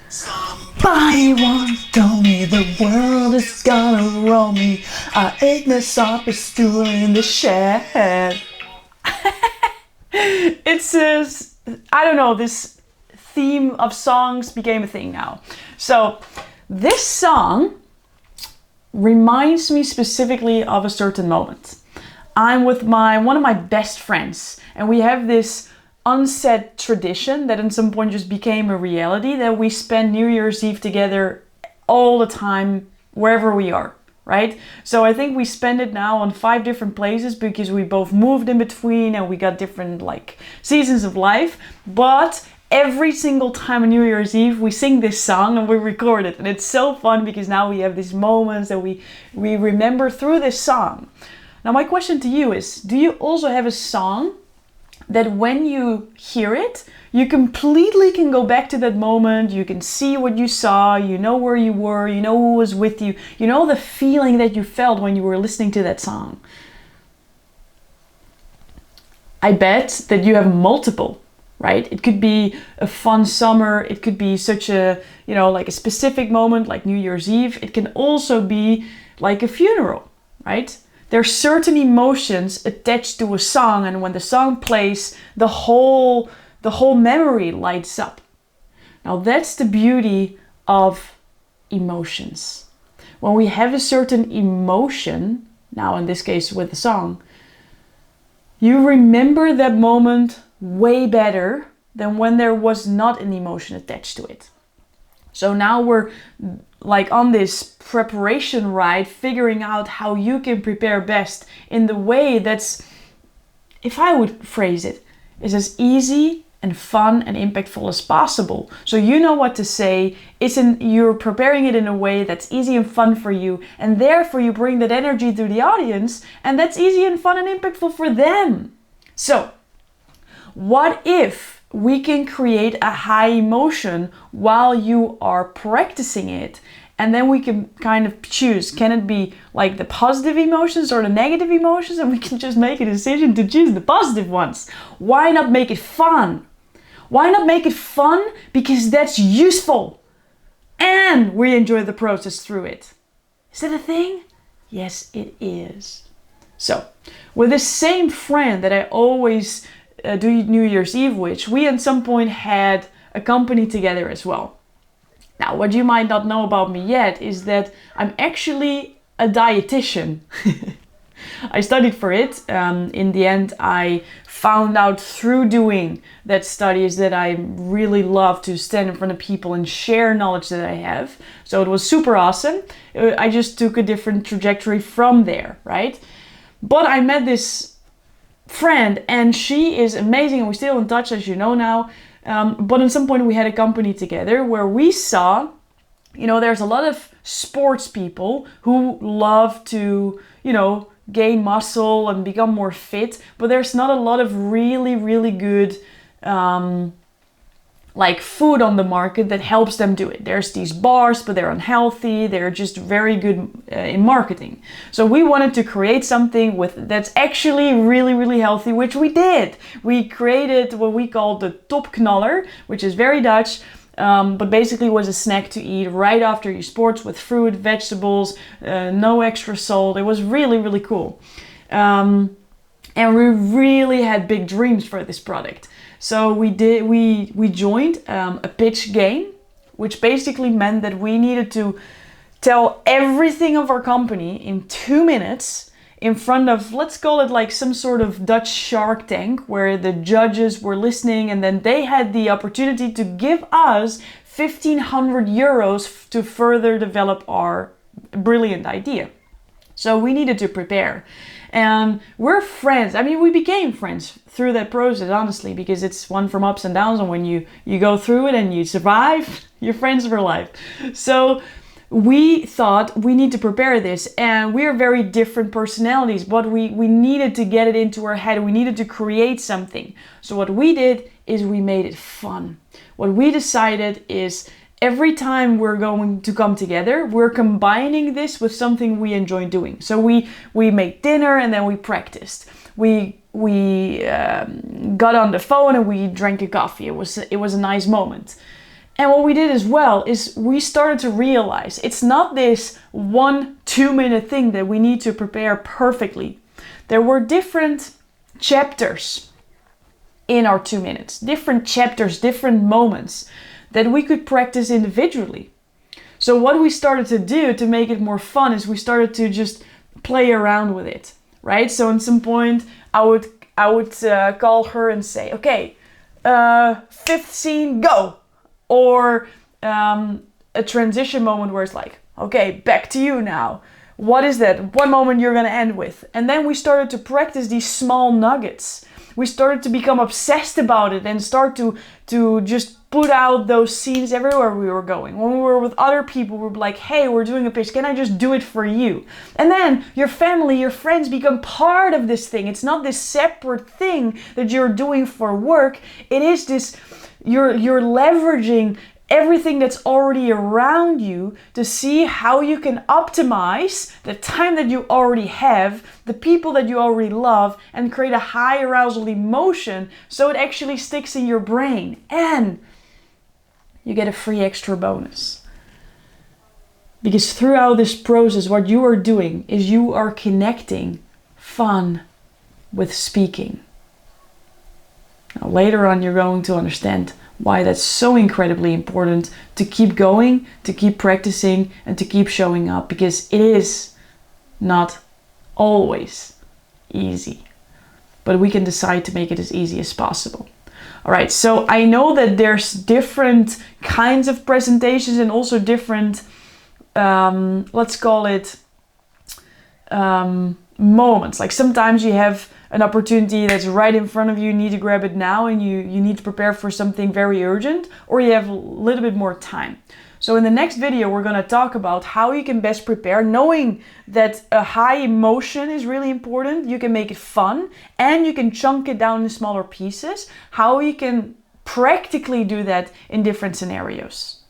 Somebody once told me the world is gonna roll me. I ate this up a stool in the shed. It's I don't know, this theme of songs became a thing now. So this song reminds me specifically of a certain moment. I'm with one of my best friends, and we have this unsaid tradition that at some point just became a reality, that we spend New Year's Eve together all the time wherever we are, right? So I think we spend it now on 5 different places because we both moved in between and we got different seasons of life. But every single time on New Year's Eve we sing this song and we record it, and it's so fun because now we have these moments that we remember through this song. Now my question to you is, do you also have a song that when you hear it, you completely can go back to that moment, you can see what you saw, you know where you were, you know who was with you, you know the feeling that you felt when you were listening to that song? I bet that you have multiple, right? It could be a fun summer, it could be such a, a specific moment like New Year's Eve. It can also be like a funeral, right? There's certain emotions attached to a song, and when the song plays, the whole memory lights up. Now that's the beauty of emotions. When we have a certain emotion, now in this case with the song, you remember that moment way better than when there was not an emotion attached to it. So now we're on this preparation ride, figuring out how you can prepare best in the way that's, if I would phrase it, is as easy and fun and impactful as possible. So you know what to say. You're preparing it in a way that's easy and fun for you, and therefore you bring that energy to the audience, and that's easy and fun and impactful for them. So what if we can create a high emotion while you are practicing it, and then we can kind of choose, can it be the positive emotions or the negative emotions, and we can just make a decision to choose the positive ones. Why not make it fun? Why not make it fun? Because that's useful and we enjoy the process through it. Is that a thing? Yes, it is. So with the same friend that I always do New Year's Eve with, we at some point had a company together as well. Now, what you might not know about me yet is that I'm actually a dietitian. I studied for it. In the end, I found out through doing that studies that I really love to stand in front of people and share knowledge that I have. So it was super awesome. I just took a different trajectory from there, right? But I met this friend, and she is amazing, and we're still in touch, as you know now. But at some point we had a company together where we saw, there's a lot of sports people who love to, gain muscle and become more fit, but there's not a lot of really, really good food on the market that helps them do it. There's these bars, but they're unhealthy. They're just very good in marketing. So we wanted to create something that's actually really, really healthy, which we did. We created what we call the Topknaller, which is very Dutch, but basically was a snack to eat right after your sports with fruit, vegetables, no extra salt. It was really, really cool. And we really had big dreams for this product. So we joined a pitch game, which basically meant that we needed to tell everything of our company in 2 minutes in front of, let's call it some sort of Dutch Shark Tank, where the judges were listening, and then they had the opportunity to give us 1,500 euros to further develop our brilliant idea. So we needed to prepare. And we're friends. I mean, we became friends through that process, honestly, because it's one from ups and downs. And when you go through it and you survive, you're friends for life. So we thought we need to prepare this. And we're very different personalities, but we needed to get it into our head. We needed to create something. So what we did is we made it fun. What we decided is, every time we're going to come together, we're combining this with something we enjoy doing. So we made dinner and then we practiced. We got on the phone and we drank a coffee. It was a nice moment. And what we did as well is we started to realize it's not this 1-2 minute thing that we need to prepare perfectly. There were different chapters in our 2 minutes, different chapters, different moments that we could practice individually. So what we started to do to make it more fun is we started to just play around with it, right? So at some point I would call her and say, okay, 5th scene, go. Or a transition moment where it's like, okay, back to you now. What is that? What moment you're gonna end with? And then we started to practice these small nuggets. We started to become obsessed about it and start to just put out those scenes everywhere we were going. When we were with other people, we were like, hey, we're doing a pitch. Can I just do it for you? And then your family, your friends become part of this thing. It's not this separate thing that you're doing for work. It is this, you're leveraging everything that's already around you to see how you can optimize the time that you already have, the people that you already love, and create a high arousal emotion so it actually sticks in your brain. And you get a free extra bonus. Because throughout this process, what you are doing is you are connecting fun with speaking. Now, later on, you're going to understand why that's so incredibly important to keep going, to keep practicing, and to keep showing up, because it is not always easy, but we can decide to make it as easy as possible. All right, so I know that there's different kinds of presentations and also different, let's call it moments. Like sometimes you have an opportunity that's right in front of you, you need to grab it now, and you need to prepare for something very urgent, or you have a little bit more time. So in the next video, we're going to talk about how you can best prepare, knowing that a high emotion is really important. You can make it fun and you can chunk it down in smaller pieces, how you can practically do that in different scenarios.